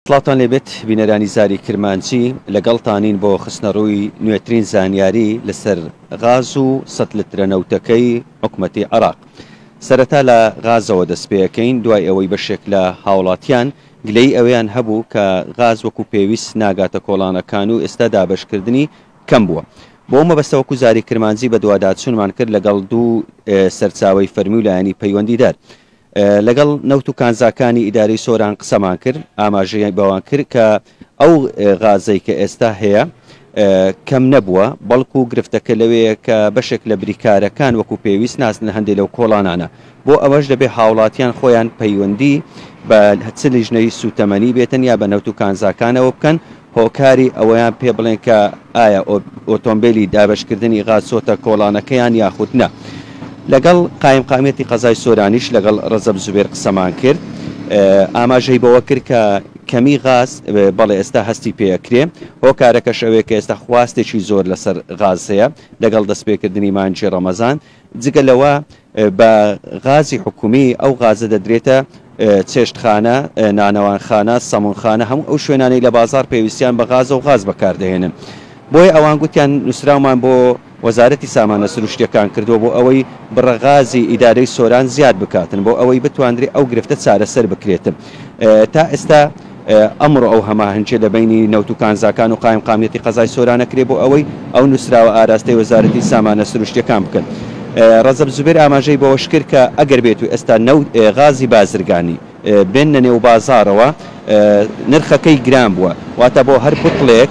سڵاتان لێبێت بینەرانی زاری کرمانچی لەگەڵتانین بۆ خستنەڕووی نوێترین زانیاری لەسەر غاز و سەد لترە نەوتەکەی حکومەتی عێراق. سەرەتا لە غازەوە دەست پێەکەین دوای ئەوەی بەشێک لە هاوڵاتیان گلەی ئەوەیان هەبوو کە غاز وەکو پێویست ناگاتە کۆڵانەکان و ئێستا دابەشکردنی کەم بووە. بۆ مەبەستەوەکو زاری کرمانچی بە دوواداچوونمان کرد لەگەڵ دوو سەرچاوەی فەرمی و لایەنی پەیوەندیدار. لەگەڵ نەوت و کانزاکانی ئیداری سۆران قسەمان کرد، ئاماژەی بەوان کرد کە ئەو غازەی کە ئێستا هەیە کەم نەبووە، بەڵکو و گرفتەکە لەوەیە کە بەشێک لە بریکارەکان وەکو پێویست ناسن هەندێک لەو کۆڵانانە. بۆ ئەوەش دەبێ هاوڵاتیان خۆیان پەیوەندی بە چ لیژنەی سوتەمەنی بێتن یا بە نەوت و کانزاکانەوە بکەن، هۆکاری ئەوەیان پێ بڵێن کە ئایا ئۆتۆمبیلی دابشکردنی غاز چۆتە کۆڵانەکەیان یاخود نە. لەگەڵ قایمقامێتی قەزای سۆرانیش لەگەڵ ڕەزەب زوبێر قسەمان کرد، ئاماژەی بەوە کرد کە کەمی غاز بەڵێ ئێستا هەستی پێەکرێ، هۆکارەکەش ئەوەیە کە ئێستا خواستێکی زۆر لەسەر غاز هەیە لەگەڵ دەستپێکردنی مانجی ڕەمەزان. جگە لەوە بە غازی حکومی ئەو غازە دەدرێتە چێشتخانە، نانەوانخانە، سەمونخانە، هەموو ئەو شوێنانەی لە بازار پێویستیان بە غازە و غاز بەکاردەهێنن. بۆیە ئەوان گوتیان نووسراومان بۆ وەزارەتی سامانە سروشتیەکان کردووە بۆ ئەوەی بڕەغازی ئیدارەی سۆران زیاد بکاتن، بۆ ئەوەی بتواندرێت ئەو گرفتە چارەسەر بکرێتن. تا ئێستا ئەمڕۆ ئەو هەماهەنگچێ لە بینی نەوت و کانزاکان و قایمقامێتی قەزای سۆرانەکرێ بۆ ئەوەی ئەو نووسراوە ئاراستەی وەزارەتی سامانە سروشتیەکان بکەن. ڕەزەب زوبێر ئاماژەی بەوەش کرد کە ئەگەر بێت و ئێستا غازی بازرگانی بێنە نێو بازارەوە نرخەکەی گران بووە، واتە بۆ هەر بوتڵێک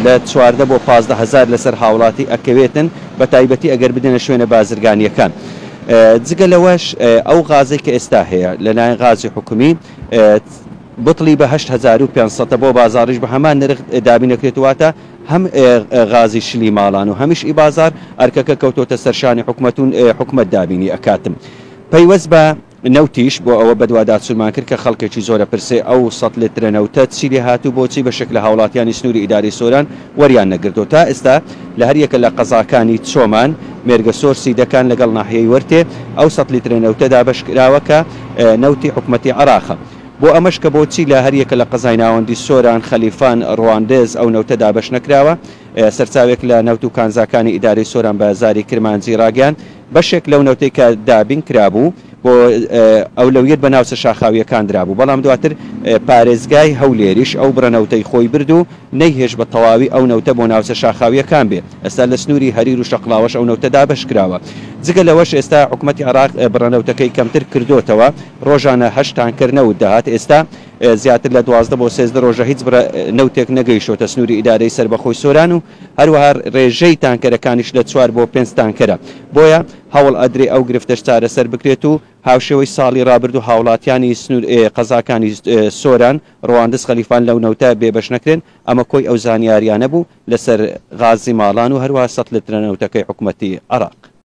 لە 14 بۆ 15 هزار لەسەر هاوڵاتی ئەکەوێتن، بە تایبەتی ئەگەر بدنە شوێنە بازرگانیەکان. جگە لەوەش ئەو غازێک کە ئێستا هەیە لەلایەن غازی حکومی بوتڵی بە 8500 بۆ بازاڕیش بە هەمان نرخ دابینەکرێت، واتە هەم غازی شلی ماڵان و هەمیشی بازار ئەرکەکە کەوتۆتە سەرشانی حکومەت دابینی ئەکاتم. پەیوەست بە نەوتیش بۆ ئەوە بەدواداچوونمان کرد کە خەڵکێکی زۆرە پرسێ ئەو 100 لترە نەوتە چی لێ هاتوو، بۆچی بەشێک لە هاوڵاتیانی سنووری ئیداری سۆران وەریان نەگرتەوە. تا ئێستا لە هەر یەکە لە قەزاکانی چۆمان مێرگە سۆرسی دەکان لەگەڵ ناحیەی وەرتێ ئەو 100 لترە نەوتە دابەشکراوە کە نەوتی حکومەتی عێراقە. بۆ ئەمەش کە بۆچی لە هەر یەکە لە قەزای ناوەندی سۆران، خەلیفان، ڕواندێز ئەو نەوتە دابەش نەکراوە. سەرچاوێک لە نەوت و کانزاکانی ئیداری سۆران بە زاری کرمانجی ڕاگەیان بەشێک لەو نەوتەی کە دابین کرابوو بۆ ئەولەویەت بە ناوچە شاخاویەکان درابوو، بەڵام دواتر پارێزگای هەولێریش ئەو بڕەنەوتەی خۆی برد و نەیهێش بە تەواوی ئەو نەوتە بۆ ناوچە شاخاویەکان بێت. ئێستا لە سنووری هەریر و شەقڵاوەش ئەو نەوتە دابەش کراوە. جگە لەوەش ئێستا حکومەتی عێراق بڕەنەوتەکەی کەمتر کردوتەوە، ڕۆژانە 8 تانکەر نەوت دەهات، ئێستا زیاتر لە 12 بۆ 13 ڕۆژە هیچ نەوتێک نەگەیشتۆتە سنووری ئیدارەی سەربەخۆی سۆران و هەروەها ڕێژەی تانکەرەکانیش لە 4 بۆ 5 تانکەرە. بۆیە هەوڵ ئەدرێ ئەو گرفتەش چارەسەر بکرێت و هاوشێوەی ساڵی ڕابرد و هاوڵاتیانی قەزاکانی سۆران، ڕواندز، خەلیفان لەو نەوتە بێبەش نەکرێن. ئەمە کۆی ئەو زانیاریانە بوو لەسەر غازی ماڵان و هەروەها 100 لترە نەوتەکەی حکومەتی عێراق.